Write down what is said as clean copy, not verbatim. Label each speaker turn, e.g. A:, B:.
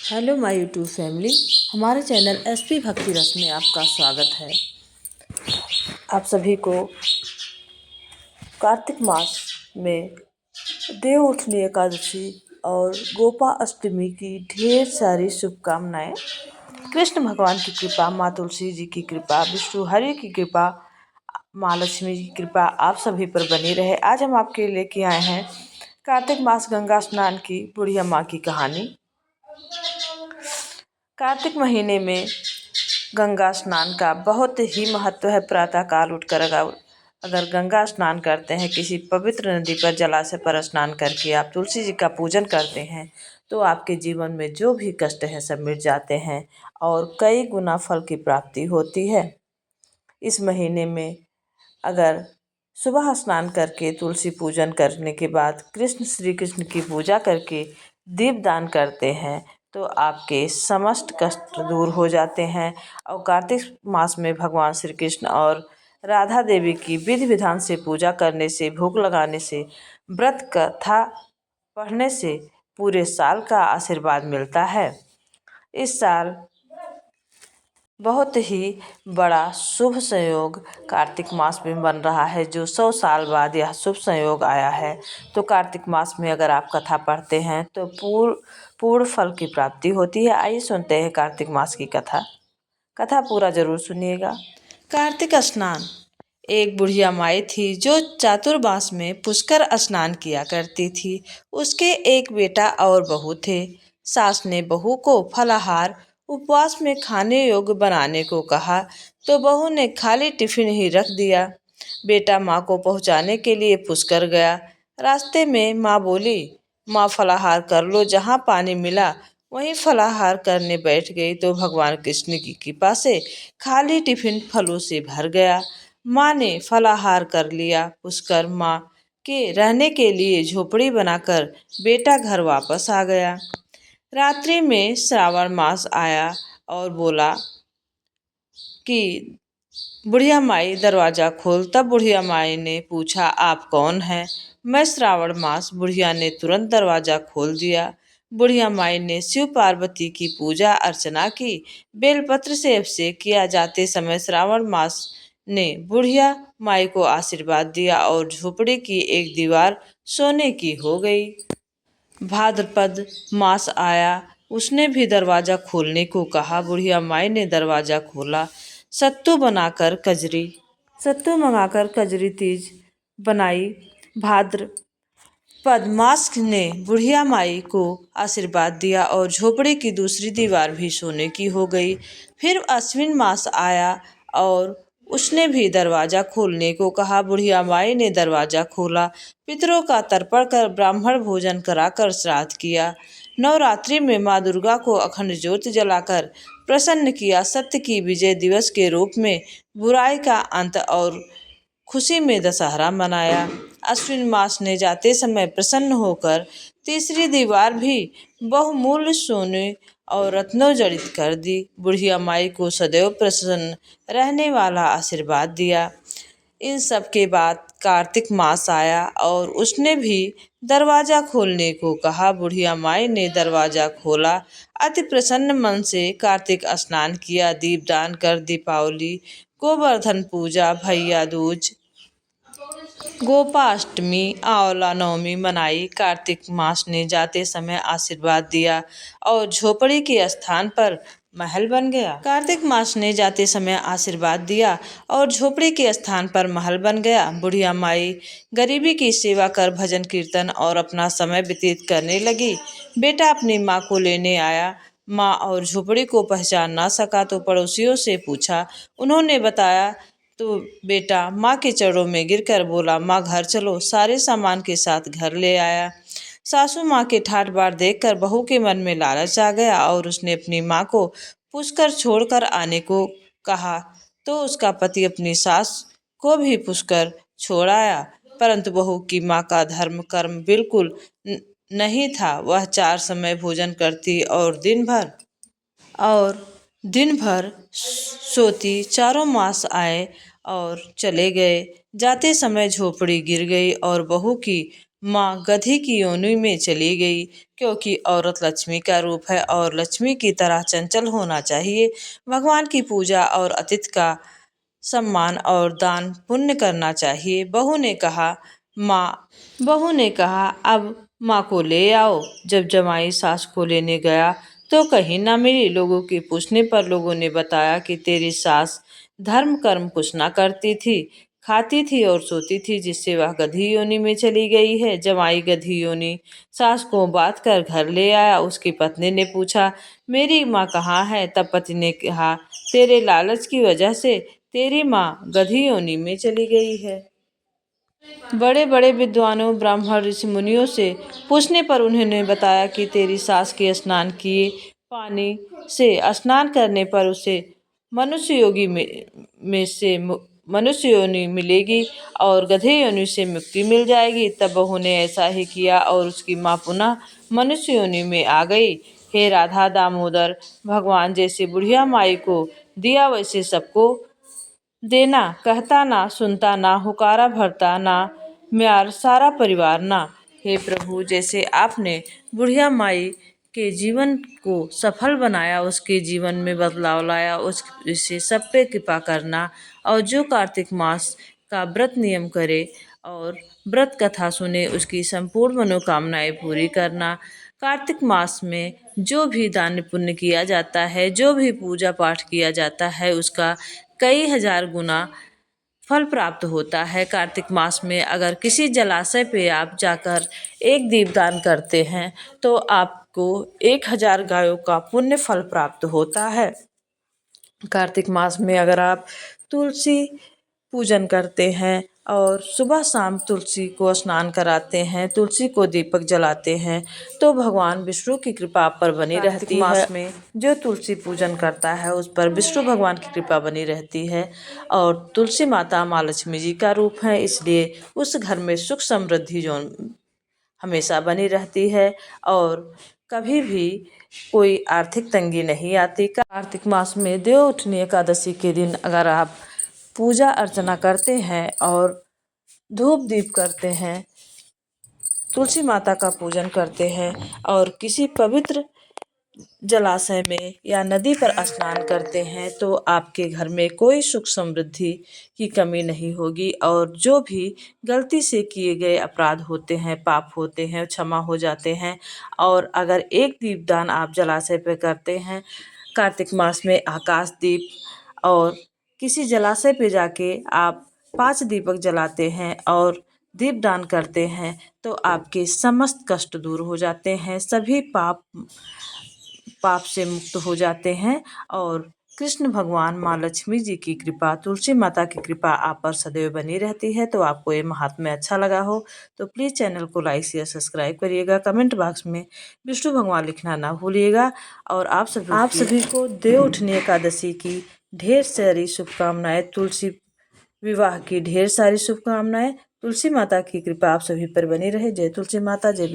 A: Hello my YouTube family. हमारे channel SP भक्ति रस में आपका स्वागत है। आप सभी को कार्तिक मास में देव उठनी एकादशी और गोपा अष्टमी की ढेर सारी शुभकामनाएं। कृष्ण भगवान की कृपा, माँ तुलसी जी की कृपा, विष्णु हरि की कृपा, माँ लक्ष्मी जी की कृपा आप सभी पर बनी रहे। आज हम आपके लेके आए हैं कार्तिक मास गंगा स्नान की बुढ़िया माँ की कहानी। कार्तिक महीने में गंगा स्नान का बहुत ही महत्व है। प्रातःकाल उठकर अगर गंगा स्नान करते हैं, किसी पवित्र नदी पर जलाशय पर स्नान करके आप तुलसी जी का पूजन करते हैं तो आपके जीवन में जो भी कष्ट है सब मिट जाते हैं और कई गुना फल की प्राप्ति होती है। इस महीने में अगर सुबह स्नान करके तुलसी पूजन करने के बाद श्री कृष्ण की पूजा करके दीपदान करते हैं तो आपके समस्त कष्ट दूर हो जाते हैं। और कार्तिक मास में भगवान श्री कृष्ण और राधा देवी की विधि विधान से पूजा करने से, भोग लगाने से, व्रत कथा पढ़ने से पूरे साल का आशीर्वाद मिलता है। इस साल बहुत ही बड़ा शुभ संयोग कार्तिक मास में बन रहा है, जो 100 साल बाद यह शुभ संयोग आया है। तो कार्तिक मास में अगर आप कथा पढ़ते हैं तो पूर्ण फल की प्राप्ति होती है। आइए सुनते हैं कार्तिक मास की कथा पूरा जरूर सुनिएगा। कार्तिक स्नान। एक बुढ़िया माई थी जो चातुर्मास में पुष्कर स्नान किया करती थी। उसके एक बेटा और बहू थे। सास ने बहू को फलाहार उपवास में खाने योग्य बनाने को कहा तो बहू ने खाली टिफिन ही रख दिया। बेटा माँ को पहुँचाने के लिए पुष्कर गया। रास्ते में माँ बोली, माँ फलाहार कर लो। जहाँ पानी मिला वहीं फलाहार करने बैठ गई तो भगवान कृष्ण की कृपा से खाली टिफिन फलों से भर गया। माँ ने फलाहार कर लिया। पुष्कर माँ के रहने के लिए झोपड़ी बनाकर बेटा घर वापस आ गया। रात्रि में श्रावण मास आया और बोला कि बुढ़िया माई दरवाजा खोल। तब बुढ़िया माई ने पूछा, आप कौन हैं? मैं श्रावण मास। बुढ़िया ने तुरंत दरवाजा खोल दिया। बुढ़िया माई ने शिव पार्वती की पूजा अर्चना की। बेलपत्र से अभिषेक किया। जाते समय श्रावण मास ने बुढ़िया माई को आशीर्वाद दिया और झोपड़ी की एक दीवार सोने की हो गई। भाद्रपद मास आया। उसने भी दरवाजा खोलने को कहा। बुढ़िया माई ने दरवाजा खोला। सत्तू मंगाकर कजरी तीज बनाई। भाद्रपद मास ने बुढ़िया माई को आशीर्वाद दिया और झोपड़ी की दूसरी दीवार भी सोने की हो गई। फिर अश्विन मास आया और उसने भी दरवाजा खोलने को कहा। बुढ़िया माई ने दरवाजा खोला। पितरों का तर्पण कर ब्राह्मण भोजन कराकर श्राद्ध किया। नवरात्रि में माँ दुर्गा को अखंड ज्योत जलाकर प्रसन्न किया। सत्य की विजय दिवस के रूप में बुराई का अंत और खुशी में दशहरा मनाया। अश्विन मास ने जाते समय प्रसन्न होकर तीसरी दीवार भी बहुमूल्य सोने और रत्नों जड़ित कर दी। बुढ़िया माई को सदैव प्रसन्न रहने वाला आशीर्वाद दिया। इन सब के बाद कार्तिक मास आया और उसने भी दरवाजा खोलने को कहा। बुढ़िया माई ने दरवाजा खोला। अति प्रसन्न मन से कार्तिक स्नान किया। दीपदान कर दीपावली, गोवर्धन पूजा, भैया दूज, गोपाष्टमी, आंवला नवमी मनाई। कार्तिक मास ने जाते समय आशीर्वाद दिया और झोपड़ी के स्थान पर महल बन गया। कार्तिक मास ने जाते समय आशीर्वाद दिया और झोपड़ी के स्थान पर महल बन गया। बुढ़िया माई गरीबी की सेवा कर भजन कीर्तन और अपना समय व्यतीत करने लगी। बेटा अपनी माँ को लेने आया। माँ और झोपड़ी को पहचान ना सका तो पड़ोसियों से पूछा। उन्होंने बताया तो बेटा माँ के चरणों में गिरकर बोला, माँ घर चलो। सारे सामान के साथ घर ले आया। सासू माँ के ठाट बाट देखकर बहू के मन में लालच आ गया और उसने अपनी माँ को पुष्कर छोड़कर आने को कहा तो उसका पति अपनी सास को भी पुष्कर छोड़ आया। परंतु बहू की माँ का धर्म कर्म बिल्कुल नहीं था। वह 4 समय भोजन करती और दिन भर सोती। चारों मास आए और चले गए। जाते समय झोपड़ी गिर गई और बहू की माँ गधी की योनि में चली गई, क्योंकि औरत लक्ष्मी का रूप है और लक्ष्मी की तरह चंचल होना चाहिए। भगवान की पूजा और अतिथि का सम्मान और दान पुण्य करना चाहिए। बहू ने कहा अब माँ को ले आओ। जब जमाई सास को लेने गया तो कहीं ना मिली। लोगों के पूछने पर लोगों ने बताया कि तेरी सास धर्म कर्म कुछ ना करती थी, खाती थी और सोती थी, जिससे वह गधी योनि में चली गई है। जमाई गधी योनि सास को बात कर घर ले आया। उसकी पत्नी ने पूछा, मेरी माँ कहाँ है? तब पति ने कहा, तेरे लालच की वजह से तेरी माँ गधी योनि में चली गई है। बड़े बड़े विद्वानों, ब्राह्मण, ऋषि मुनियों से पूछने पर उन्होंने बताया कि तेरी सास के स्नान किए पानी से स्नान करने पर उसे मनुष्य योगी में से मनुष्य योनि मिलेगी और गधे योनि से मुक्ति मिल जाएगी। तब बहू ने ऐसा ही किया और उसकी माँ पुनः मनुष्य योनि में आ गई। हे राधा दामोदर, भगवान जैसे बुढ़िया माई को दिया वैसे सबको देना। कहता ना सुनता ना हुकारा भरता ना म्यार सारा परिवार ना। हे प्रभु, जैसे आपने बुढ़िया माई के जीवन को सफल बनाया, उसके जीवन में बदलाव लाया, उससे सब पे कृपा करना। और जो कार्तिक मास का व्रत नियम करे और व्रत कथा सुने, उसकी संपूर्ण मनोकामनाएं पूरी करना। कार्तिक मास में जो भी दान पुण्य किया जाता है, जो भी पूजा पाठ किया जाता है, उसका कई हजार गुना फल प्राप्त होता है। कार्तिक मास में अगर किसी जलाशय पे आप जाकर एक दीपदान करते हैं तो आपको 1000 गायों का पुण्य फल प्राप्त होता है। कार्तिक मास में अगर आप तुलसी पूजन करते हैं और सुबह शाम तुलसी को स्नान कराते हैं, तुलसी को दीपक जलाते हैं, तो भगवान विष्णु की कृपा आप पर बनी रहती है। मास में जो तुलसी पूजन करता है उस पर विष्णु भगवान की कृपा बनी रहती है। और तुलसी माता माँ लक्ष्मी जी का रूप है, इसलिए उस घर में सुख समृद्धि जो हमेशा बनी रहती है और कभी भी कोई आर्थिक तंगी नहीं आती। कार्तिक मास में देवउठनी एकादशी के दिन अगर आप पूजा अर्चना करते हैं और धूप दीप करते हैं, तुलसी माता का पूजन करते हैं और किसी पवित्र जलाशय में या नदी पर स्नान करते हैं, तो आपके घर में कोई सुख समृद्धि की कमी नहीं होगी और जो भी गलती से किए गए अपराध होते हैं, पाप होते हैं, क्षमा हो जाते हैं। और अगर एक दीपदान आप जलाशय पर करते हैं कार्तिक मास में, आकाश दीप, और किसी जलाशय पे जाके आप 5 दीपक जलाते हैं और दीपदान करते हैं, तो आपके समस्त कष्ट दूर हो जाते हैं, सभी पाप से मुक्त हो जाते हैं। और कृष्ण भगवान, माँ लक्ष्मी जी की कृपा, तुलसी माता की कृपा आप पर सदैव बनी रहती है। तो आपको ये महात्म्य अच्छा लगा हो तो प्लीज़ चैनल को लाइक शेयर सब्सक्राइब करिएगा। कमेंट बॉक्स में विष्णु भगवान लिखना ना भूलिएगा। और आप सभी को देवउठनी एकादशी की ढेर सारी शुभकामनाएं, तुलसी विवाह की ढेर सारी शुभकामनाएं। तुलसी माता की कृपा आप सभी पर बनी रहे। जय तुलसी माता, जय